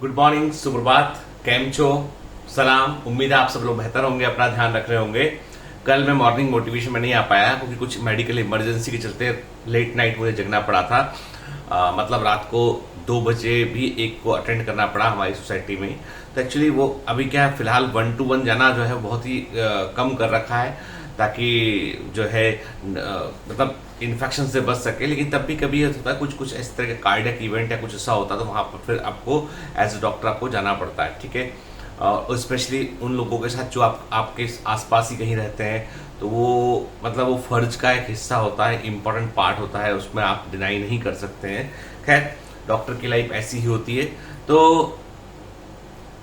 Good morning, सुप्रभात, cam छो, सलाम। उम्मीद है आप सब लोग बेहतर होंगे, अपना ध्यान रख रहे होंगे। कल मैं मॉर्निंग मोटिवेशन में नहीं आ पाया क्योंकि कुछ मेडिकल इमरजेंसी के चलते लेट नाइट मुझे जगना पड़ा था। मतलब रात को 2 बजे भी एक को अटेंड करना पड़ा हमारी सोसाइटी में। तो एक्चुअली वो अभी क्या है, फिलहाल 1-to-1 जाना जो है बहुत ही कम कर रखा है ताकि जो है मतलब इन्फेक्शन से बच सके। लेकिन तब भी कभी होता है कुछ इस तरह का कार्डियक इवेंट या कुछ ऐसा होता है तो वहां पर फिर आपको एज ए डॉक्टर आपको जाना पड़ता है, ठीक है। और स्पेशली उन लोगों के साथ जो आपके आसपास ही कहीं रहते हैं तो वो मतलब वो फर्ज का एक हिस्सा होता है, इंपॉर्टेंट पार्ट होता है, उसमें आप डिनाई नहीं कर सकते हैं। खैर, डॉक्टर की लाइफ ऐसी ही होती है। तो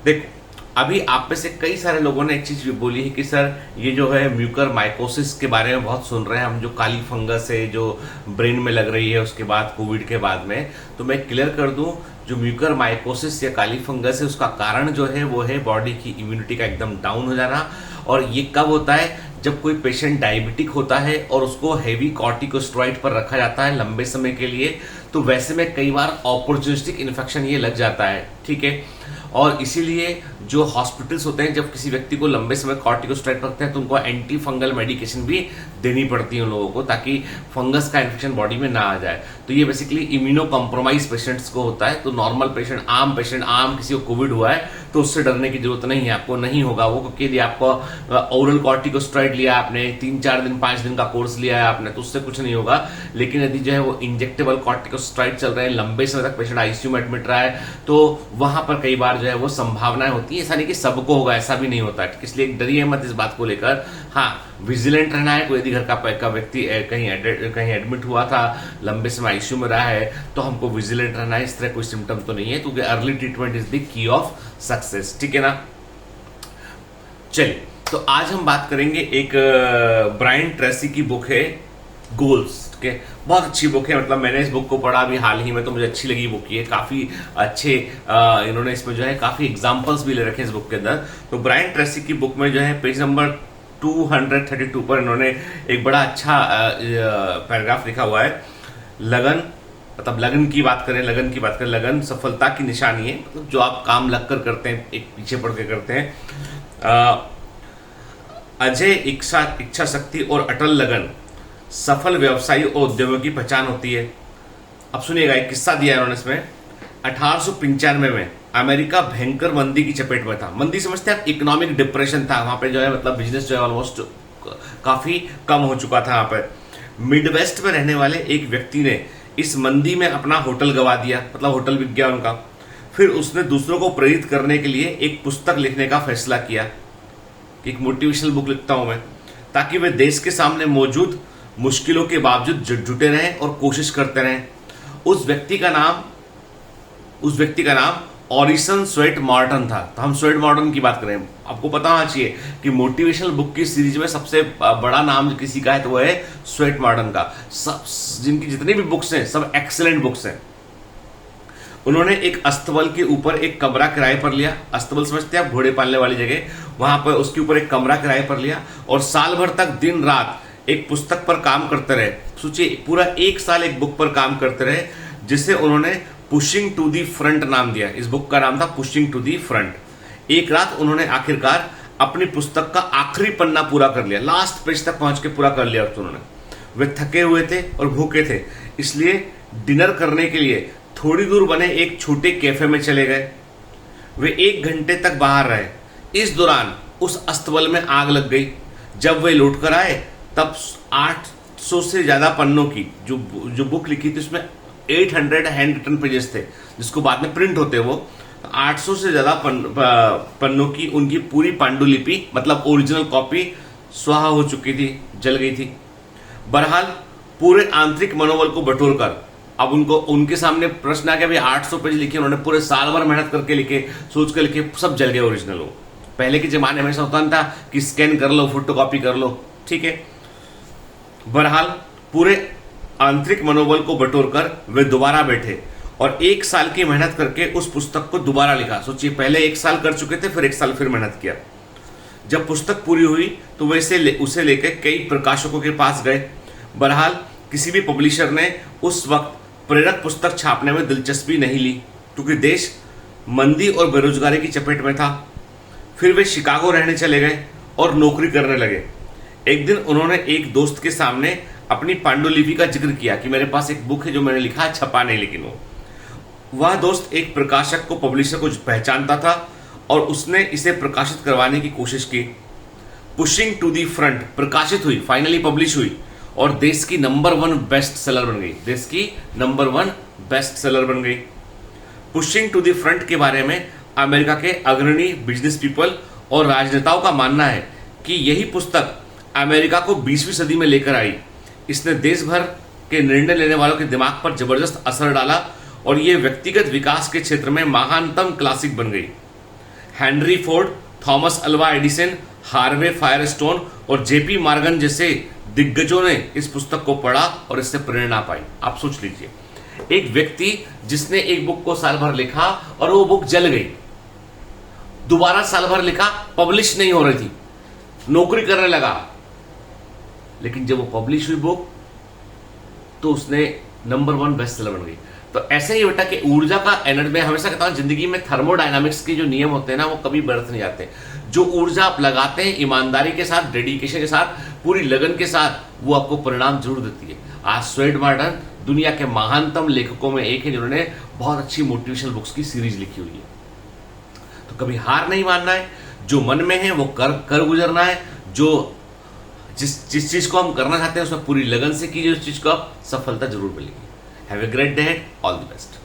देखो, अभी आप में से कई सारे लोगों ने एक चीज भी बोली है कि सर ये जो है म्यूकर माइकोसिस के बारे में बहुत सुन रहे हैं हम, जो काली फंगस है जो ब्रेन में लग रही है उसके बाद कोविड के बाद में। तो मैं क्लियर कर दूं, जो म्यूकर माइकोसिस या काली फंगस है उसका कारण जो है वो है बॉडी की इम्यूनिटी का एकदम डाउन हो जाना। और ये कब होता है? जब कोई पेशेंट डायबिटिक होता है और उसको हेवी कॉर्टिकोस्टेरॉइड पर रखा जाता है लंबे समय के लिए, तो वैसे में कई बार अपॉर्चुनिस्टिक इन्फेक्शन ये लग जाता है, ठीक है। और इसीलिए जो हॉस्पिटल्स होते हैं जब किसी व्यक्ति को लंबे समय कॉर्टिकोस्टेरॉइड रखते हैं तो उनको एंटी फंगल मेडिकेशन भी देनी पड़ती है उन लोगों को, ताकि फंगस का इन्फेक्शन बॉडी में ना आ जाए। तो ये बेसिकली इम्यूनो कॉम्प्रोमाइज पेशेंट्स को होता है। तो नॉर्मल पेशेंट, आम किसी को कोविड हुआ है तो उससे डरने की जरूरत नहीं है, आपको नहीं होगा वो, क्योंकि यदि आपको ओरल कॉर्टिकोस्टेरॉइड लिया आपने, 3-4 दिन 5 दिन का कोर्स लिया है आपने, तो उससे कुछ नहीं होगा। लेकिन यदि जो है वो इंजेक्टेबल कॉर्टिकोस्टेरॉइड चल रहे हैं, लंबे समय तक पेशेंट आईसीयू में एडमिट रहा है, तो वहां पर कई बार जो है वो संभावनाएं होती है। ऐसा नहीं कि सबको होगा, ऐसा भी नहीं होता, इसलिए डरिए मत इस बात को लेकर। हाँ, विजिलेंट रहना है। कोई यदि घर का व्यक्ति कहीं एडमिट हुआ था, लंबे समय आईसीयू में रहा है, तो हमको विजिलेंट रहना है। इस तरह कोई सिम्टम तो नहीं है, क्योंकि early treatment is the key of success, ठीक है ना। चलिए, तो आज हम बात करेंगे एक ब्रायन ट्रेसी की बुक है गोल्स, ठीक है। बहुत अच्छी बुक है, मतलब मैंने इस बुक को पढ़ा अभी हाल ही में, तो मुझे अच्छी लगी बुक ये। काफी अच्छे इन्होंने इसमें जो है काफी एग्जांपल्स भी ले रखे हैं इस बुक के अंदर। तो ब्रायन ट्रेसी की बुक में जो है पेज नंबर 232 पर इन्होंने एक बड़ा अच्छा पैराग्राफ लिखा हुआ है। लगन, मतलब लगन की बात करें, लगन सफलता की निशानी है। मतलब जो आप काम लग कर करते हैं, एक पीछे पड़ के करते हैं। अजय इच्छा शक्ति और अटल लगन सफल व्यवसायी और उद्योगों की पहचान होती है। अब सुनिएगा, एक किस्सा दिया है उन्होंने इसमें। 1895 में अमेरिका भयंकर मंदी की चपेट में था। मंदी समझते हैं, इकोनॉमिक डिप्रेशन था वहां पे, जो है मतलब बिजनेस जो है ऑलमोस्ट काफी कम हो चुका था वहां पर। मिडवेस्ट में रहने वाले एक व्यक्ति ने इस मंदी में अपना होटल गवा दिया, मतलब होटल बिक गया उनका। फिर उसने दूसरों को प्रेरित करने के लिए एक पुस्तक लिखने का फैसला किया, एक मोटिवेशनल बुक लिखता हूं मैं, ताकि वे देश के सामने मौजूद मुश्किलों के बावजूद जुटे रहें और कोशिश करते रहें। उस व्यक्ति का नाम ऑरिसन स्वेट मॉर्टन था। तो हम स्वेट मॉर्टन की बात करें, आपको पता होना चाहिए कि मोटिवेशनल बुक की सीरीज में सबसे बड़ा नाम किसी का है तो वो है स्वेट मॉर्टन का। सब जिनकी जितनी भी बुक्स हैं सब एक्सीलेंट बुक्स हैं। उन्होंने एक अस्तबल के ऊपर एक कमरा किराए पर लिया। अस्तबल समझते हैं आप, घोड़े पालने वाली जगह, वहां पर उसके ऊपर एक कमरा किराए पर लिया और साल भर तक दिन रात एक पुस्तक पर काम करते रहे। सोचिए, पूरा 1 साल एक बुक पर काम करते रहे, जिसे उन्होंने पुशिंग टू दी फ्रंट नाम दिया। इस बुक का नाम था पुशिंग टू दी फ्रंट। एक रात उन्होंने आखिरकार अपनी पुस्तक का आखिरी पन्ना पूरा कर लिया, लास्ट पेज तक पहुंच के पूरा कर लिया उन्होंने। वे थके हुए थे और भूखे थे, इसलिए डिनर करने के लिए थोड़ी दूर बने एक छोटे कैफे में चले गए। वे 1 घंटे तक बाहर रहे। इस दौरान उस अस्तबल में आग लग गई। जब वे लौटकर आए तब 800 से ज्यादा पन्नों की जो बुक लिखी थी उसमें 800 हैंड रिटन पेजेस थे, जिसको बाद में प्रिंट होते। वो 800 से ज्यादा पन्नों की उनकी पूरी पांडुलिपि, मतलब ओरिजिनल कॉपी, स्वाहा हो चुकी थी, जल गई थी। बहरहाल पूरे आंतरिक मनोबल को बटोरकर अब उनके सामने प्रश्न आ गया, भाई 800 पेज लिखे उन्होंने, पूरे साल भर मेहनत करके लिखे, सोच कर लिखे, सब जल गए ओरिजिनल। वो पहले के जमाने में ऐसा होता था कि स्कैन कर लो, फोटोकॉपी कर लो, ठीक है। बहरहाल पूरे आंतरिक मनोबल को बटोरकर वे दोबारा बैठे और 1 साल की मेहनत करके उस पुस्तक को दोबारा लिखा। सोचिए, पहले 1 साल कर चुके थे, फिर 1 साल फिर मेहनत किया। जब पुस्तक पूरी हुई तो वे उसे लेकर कई प्रकाशकों के पास गए। बहरहाल किसी भी पब्लिशर ने उस वक्त प्रेरक पुस्तक छापने में दिलचस्पी नहीं ली, क्योंकि देश मंदी और बेरोजगारी की चपेट में था। फिर वे शिकागो रहने चले गए और नौकरी करने लगे। एक दिन उन्होंने एक दोस्त के सामने अपनी पांडुलिपि का जिक्र किया कि मेरे पास एक बुक है जो मैंने लिखा है, छपा नहीं लेकिन वह दोस्त एक प्रकाशक को, पब्लिशर को पहचानता था और उसने इसे प्रकाशित करवाने की कोशिश की। पुशिंग टू दी फ्रंट प्रकाशित हुई, फाइनली पब्लिश हुई और देश की नंबर 1 बेस्ट सेलर बन गई। देश की नंबर 1 बेस्ट सेलर बन गई। पुशिंग टू दी फ्रंट के बारे में अमेरिका के अग्रणी बिजनेस पीपल और राजनेताओं का मानना है कि यही पुस्तक अमेरिका को 20वीं सदी में लेकर आई। इसने देश भर के निर्णय लेने वालों के दिमाग पर जबरदस्त असर डाला और यह व्यक्तिगत विकास के क्षेत्र में महानतम क्लासिक बन गई। Henry Ford, Thomas Alva Edison, Harvey Firestone और जेपी मॉर्गन जैसे दिग्गजों ने इस पुस्तक को पढ़ा और इससे प्रेरणा पाई। आप सोच लीजिए, एक व्यक्ति जिसने एक बुक को साल भर लिखा और वो बुक जल गई, दोबारा साल भर लिखा, पब्लिश नहीं हो रही थी, नौकरी करने लगा, लेकिन जब वो पब्लिश हुई बुक तो उसने नंबर 1 बेस्ट सेलर बन गई। तो ऐसे ही बेटा कि ऊर्जा का एनर्जी, मैं हमेशा कहता हूं जिंदगी में थर्मोडायनामिक्स के जो नियम होते हैं ना, वो कभी बरत नहीं जाते। जो ऊर्जा आप लगाते हैं ईमानदारी के साथ, डेडिकेशन के साथ, पूरी लगन के साथ, वो आपको परिणाम जरूर देती है। आज स्वेट मार्टन दुनिया के महानतम लेखकों में एक है जिन्होंने बहुत अच्छी मोटिवेशनल बुक्स की सीरीज लिखी हुई है। तो कभी हार नहीं मानना है, जो मन में है वो कर गुजरना है। जो जिस चीज को हम करना चाहते हैं उसमें पूरी लगन से कीजिए, उस चीज को आप सफलता जरूर मिलेगी। Have a great day, all the best.